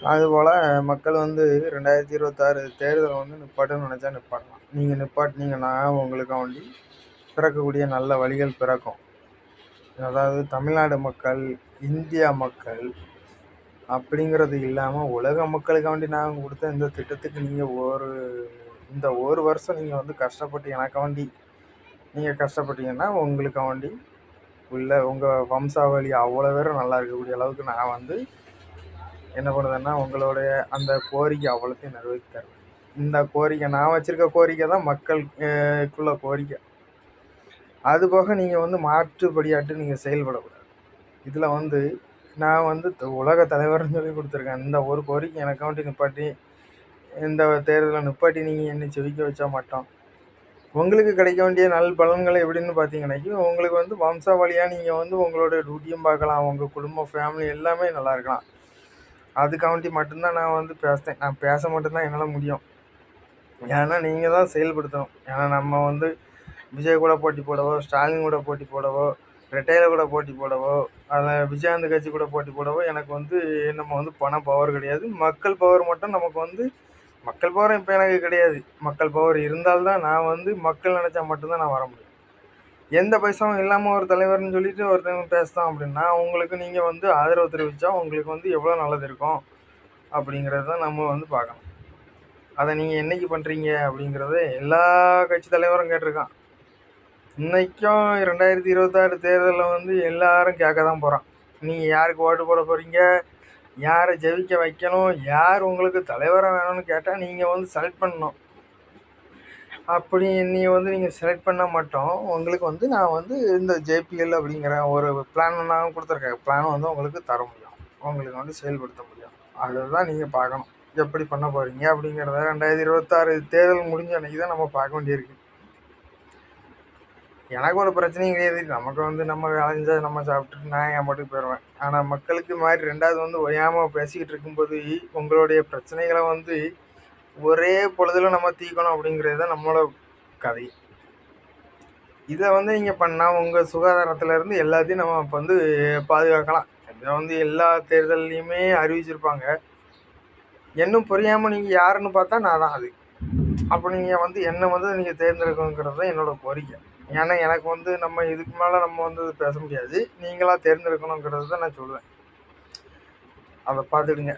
அதுபோல் மக்கள் வந்து 2026 தேர்தலை வந்து நிப்பாட்டணும்னு நினச்சா நிப்பாட்டலாம். நீங்கள் நிப்பாட்டினீங்கன்னா உங்களுக்காண்டி பிறக்கக்கூடிய நல்ல வழிகள் பிறக்கும். அதாவது தமிழ்நாடு மக்கள், இந்தியா மக்கள் அப்படிங்கிறது இல்லாமல் உலக மக்களுக்காண்டி நாங்கள் கொடுத்த இந்த திட்டத்துக்கு நீங்கள் இந்த ஒரு வருஷம் நீங்கள் வந்து கஷ்டப்பட்டு எனக்காண்டி நீங்கள் கஷ்டப்பட்டீங்கன்னா உங்களுக்காண்டி உங்கள் வம்சாவளி அவ்வளோ பேரும் நல்லா இருக்கக்கூடிய அளவுக்கு நான் வந்து என்ன பண்ணுறேன்னா உங்களுடைய அந்த கோரிக்கை அவ்வளோத்தையும் நிறைவேற்றி தருவேன். இந்த கோரிக்கை நான் வச்சுருக்க கோரிக்கை தான் மக்களுக்குள்ள கோரிக்கை. அதுபோக நீங்கள் வந்து மாற்றுப்படியாட்டு நீங்கள் செயல்படக்கூடாது. இதில் வந்து நான் வந்து உலக தலைவர்னு சொல்லி கொடுத்துருக்கேன். இந்த ஒரு கோரிக்கை எனக்காண்டி நிப்பாட்டி இந்த தேர்தலை நிப்பாட்டி நீங்கள் என்னை செவிக்க வச்சா மட்டும் உங்களுக்கு கிடைக்க வேண்டிய பலன்கள் எப்படின்னு பார்த்தீங்கன்னாக்கி உங்களுக்கு வந்து வம்சாவளியாக நீங்கள் வந்து உங்களோட டியூட்டியும் பார்க்கலாம், உங்கள் குடும்பம் ஃபேமிலி எல்லாமே நல்லா இருக்கலாம். அதுக்காண்டி மட்டும்தான் நான் வந்து பேசுகிறேன். நான் பேச மட்டும்தான் என்னால் முடியும். ஏன்னா நீங்கள் தான் செயல்படுத்தணும். ஏன்னா நம்ம வந்து விஜய் கூட போட்டி போடவோ, ஸ்டாலின் கூட போட்டி போடவோ, ரெட்டையில கூட போட்டி போடவோ, அதில் விஜயகாந்த் கட்சி கூட போட்டி போடவோ எனக்கு வந்து நம்ம வந்து பண பவர் கிடையாது. மக்கள் பவர் மட்டும் நமக்கு வந்து மக்கள் பவர் இப்போ எனக்கு கிடையாது. மக்கள் பவர் இருந்தால்தான் நான் வந்து மக்கள் நினச்சா மட்டும்தான் நான் வர முடியும். எந்த பைசாவும் இல்லாமல் ஒரு தலைவர்னு சொல்லிட்டு ஒருத்தவங்க பேசுதான் அப்படின்னா உங்களுக்கு நீங்கள் வந்து ஆதரவு தெரிவித்தா உங்களுக்கு வந்து எவ்வளோ நல்லது இருக்கும் அப்படிங்கிறது தான் நம்ம வந்து பார்க்கணும். அதை நீங்கள் என்னைக்கு பண்ணுறீங்க அப்படிங்கிறத எல்லா கட்சி தலைவரும் கேட்டிருக்கான். இன்றைக்கும் 2026 தேர்தலில் வந்து எல்லாரும் கேட்க தான் போகிறான். நீங்கள் யாருக்கு ஓட்டு போட போகிறீங்க, யாரை ஜெயிக்க வைக்கணும், யார் உங்களுக்கு தலைவராக வேணும்னு கேட்டால் நீங்கள் வந்து செலக்ட் பண்ணணும். அப்படி வந்து நீங்கள் செலக்ட் பண்ணால் மட்டும் உங்களுக்கு வந்து நான் வந்து இந்த ஜேபிஎல் அப்படிங்கிற ஒரு பிளான் நான் கொடுத்துருக்கேன். பிளான் வந்து உங்களுக்கு தர முடியும், உங்களுக்கு வந்து செயல்படுத்த முடியும். அதுதான் நீங்கள் பார்க்கணும் எப்படி பண்ண போகிறீங்க அப்படிங்கிறத. 2026 தேர்தல் முடிஞ்ச அன்றைக்கி தான் நம்ம பார்க்க வேண்டியிருக்கு. எனக்கு ஒரு பிரச்சனையும் கிடையாது. நமக்கு வந்து நம்ம வேலைஞ்சா நம்ம சாப்பிட்டுட்டு நான் என் பாட்டுக்கு போயிடுவேன். ஆனால் மக்களுக்கு மாதிரி ரெண்டாவது வந்து ஓயாமல் பேசிக்கிட்டு இருக்கும்போது உங்களுடைய பிரச்சனைகளை வந்து ஒரே பொழுதில் நம்ம தீர்க்கணும் அப்படிங்கிறது தான் நம்மளோட கதை. இதை வந்து நீங்கள் பண்ணால் உங்கள் சுகாதாரத்துலேருந்து எல்லாத்தையும் நம்ம இப்போ வந்து பாதுகாக்கலாம். இதை வந்து எல்லா தேர்தல்லையுமே அறிவிச்சிருப்பாங்க. இன்னும் புரியாமல் நீங்கள் யாருன்னு பார்த்தா நான் தான் அது. அப்போ நீங்கள் வந்து என்னை வந்து நீங்கள் தேர்ந்தெடுக்கணுங்கிறது தான் என்னோடய கோரிக்கை. ஏன்னா எனக்கு வந்து நம்ம இதுக்கு மேலே நம்ம வந்து பேச முடியாது. நீங்களாக தேர்ந்தெடுக்கணுங்கிறது தான் நான் சொல்லுவேன். அதை பார்த்துடுங்க.